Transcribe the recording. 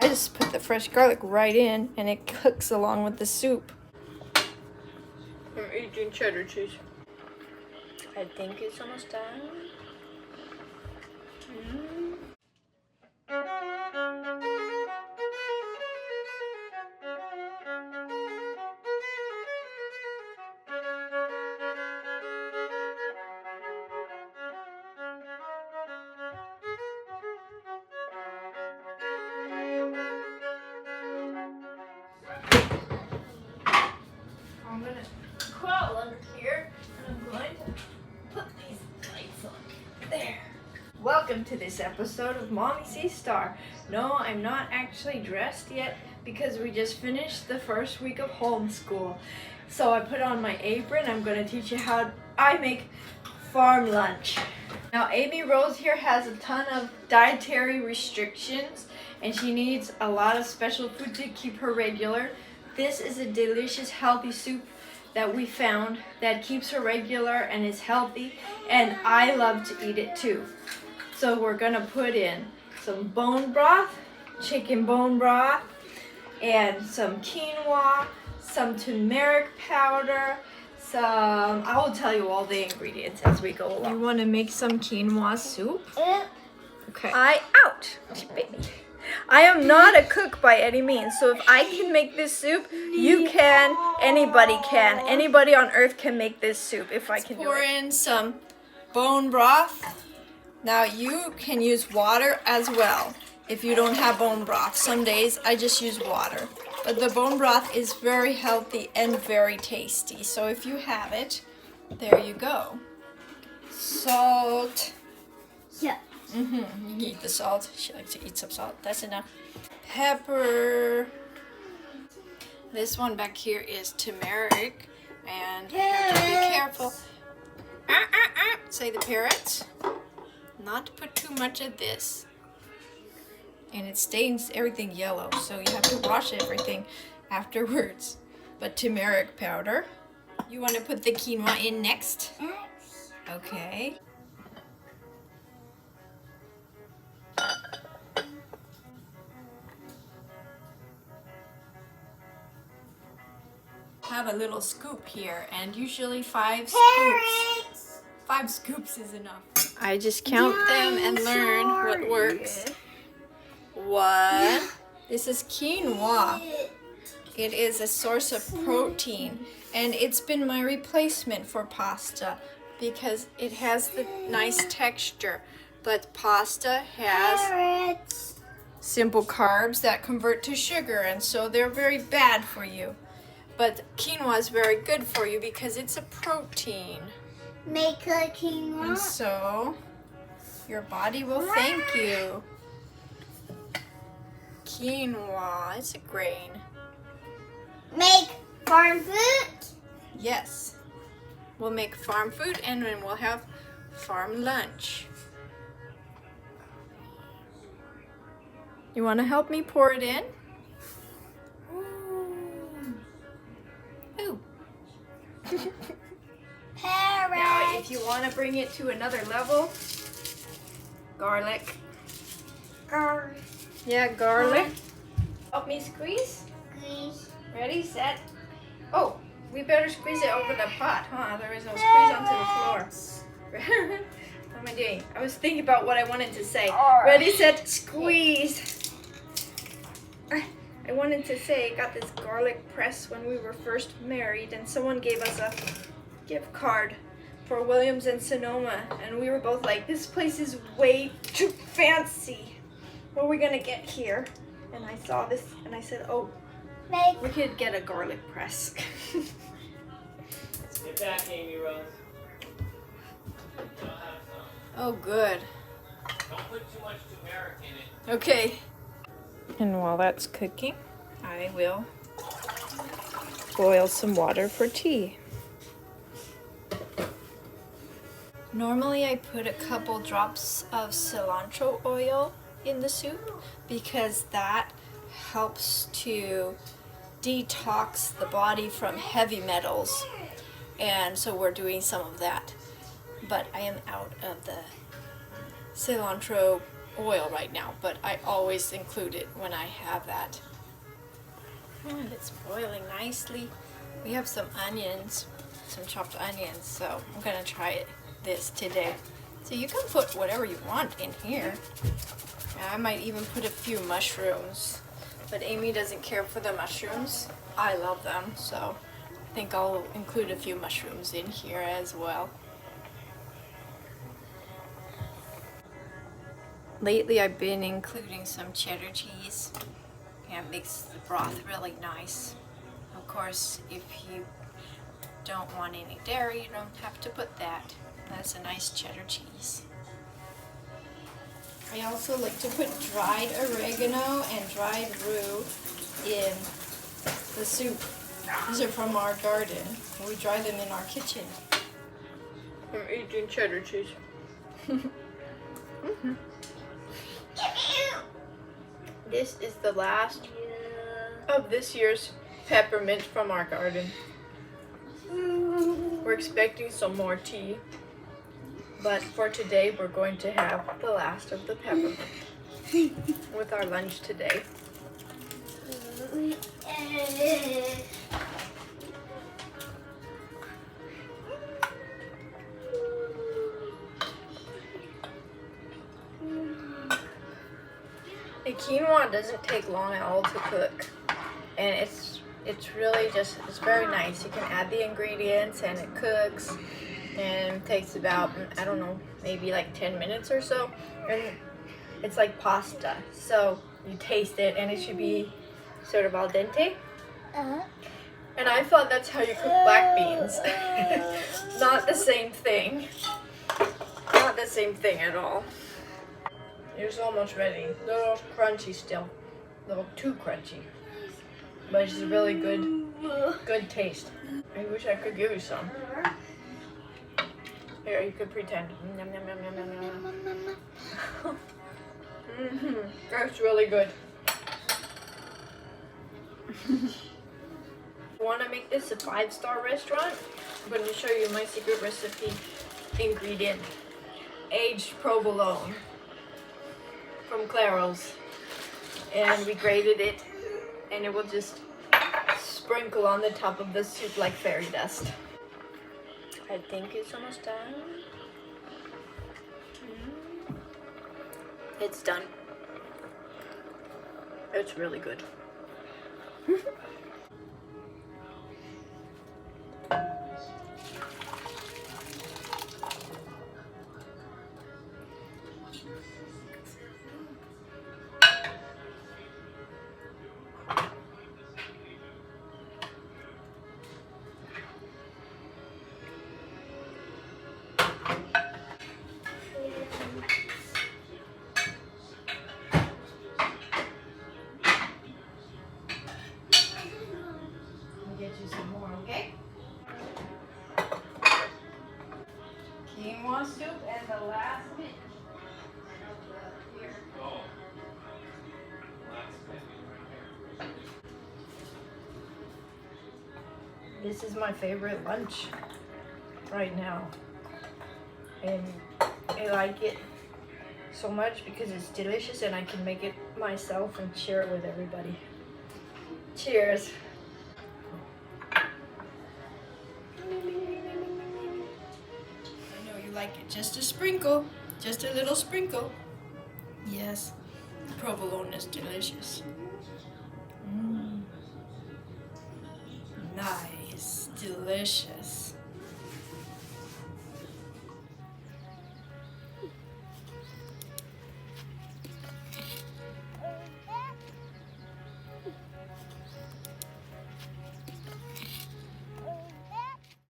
I just put the fresh garlic right in and it cooks along with the soup. I'm eating cheddar cheese. I think it's almost done. I'm gonna crawl under here and I'm going to put these lights on. There. Welcome to this episode of Mommy Sees Star. No, I'm not actually dressed yet because we just finished the first week of homeschool. So I put on my apron. I'm going to teach you how I make farm lunch. Now Amy Rose here has a ton of dietary restrictions and she needs a lot of special food to keep her regular. This is a delicious healthy soup that we found that keeps her regular and is healthy, and I love to eat it too. So we're gonna put in some bone broth, chicken bone broth, and some quinoa, some turmeric powder, I will tell you all the ingredients as we go along. You wanna make some quinoa soup? Okay. I am not a cook by any means, so if I can make this soup, you can, anybody can. Anybody on earth can make this soup if I can do it. Pour in some bone broth. Now you can use water as well if you don't have bone broth. Some days I just use water. But the bone broth is very healthy and very tasty. So if you have it, there you go. Salt. Yeah. You eat the salt. She likes to eat some salt. That's enough. Pepper. This one back here is turmeric. And you have to be careful. Say the parrots. Not to put too much of this. And it stains everything yellow. So you have to wash everything afterwards. But turmeric powder. You want to put the quinoa in next? Okay. Have a little scoop here, and usually 5 scoops. 5 scoops is enough. I just count them and learn what works. 1. This is quinoa. It is a source of protein, and it's been my replacement for pasta because it has the nice texture. But pasta has simple carbs that convert to sugar, and so they're very bad for you. But quinoa is very good for you because it's a protein. Make a quinoa. And so your body will thank you. Quinoa, it's a grain. Make farm food. Yes. We'll make farm food and then we'll have farm lunch. You want to help me pour it in? Ooh. Parrot. Now, if you want to bring it to another level, garlic. Yeah, garlic. Help me squeeze. Squeeze. Ready, set. Oh, we better squeeze it over the pot, huh? There is no squeeze onto the floor. What am I doing? I was thinking about what I wanted to say. Ready, set, squeeze. I wanted to say I got this garlic press when we were first married, and someone gave us a gift card for Williams and Sonoma, and we were both like, this place is way too fancy. What are we gonna get here? And I saw this and I said, oh, we could get a garlic press. Get back, Amy Rose. Oh, good. Don't put too much turmeric in it. Okay. And while that's cooking, I will boil some water for tea. Normally I put a couple drops of cilantro oil in the soup because that helps to detox the body from heavy metals, and so we're doing some of that. But I am out of the cilantro oil right now, but I always include it when I have that. And it's boiling nicely. We have some onions, some chopped onions, so I'm gonna try this today. So you can put whatever you want in here. I might even put a few mushrooms, but Amy doesn't care for the mushrooms. I love them, so I think I'll include a few mushrooms in here as well. Lately I've been including some cheddar cheese. Yeah, it makes the broth really nice. Of course, if you don't want any dairy, you don't have to put that. That's a nice cheddar cheese. I also like to put dried oregano and dried rue in the soup. These are from our garden. We dry them in our kitchen. I'm eating cheddar cheese. This is the last of this year's peppermint from our garden. We're expecting some more tea, but for today we're going to have the last of the peppermint with our lunch today. The quinoa doesn't take long at all to cook, and it's really just, it's very nice. You can add the ingredients and it cooks, and it takes about, I don't know, maybe like 10 minutes or so, and it's like pasta. So you taste it and it should be sort of al dente. And I thought that's how you cook black beans. Not the same thing. Not the same thing at all. It's almost ready. A little crunchy still. A little too crunchy. But it's really good taste. I wish I could give you some. Here, you could pretend. Nom, nom, nom, nom, nom, nom. That's really good. I want to make this a 5-star restaurant. I'm going to show you my secret recipe ingredient. Aged provolone from Claro's, and we grated it, and it will just sprinkle on the top of the soup like fairy dust. I think it's almost done. It's done. It's really good. Get you some more, okay? Quinoa soup and the last bit. Here. Oh. Last bit. This is my favorite lunch right now, and I like it so much because it's delicious and I can make it myself and share it with everybody. Cheers. Like it, just a sprinkle, just a little sprinkle. Yes, provolone is delicious. Nice, delicious.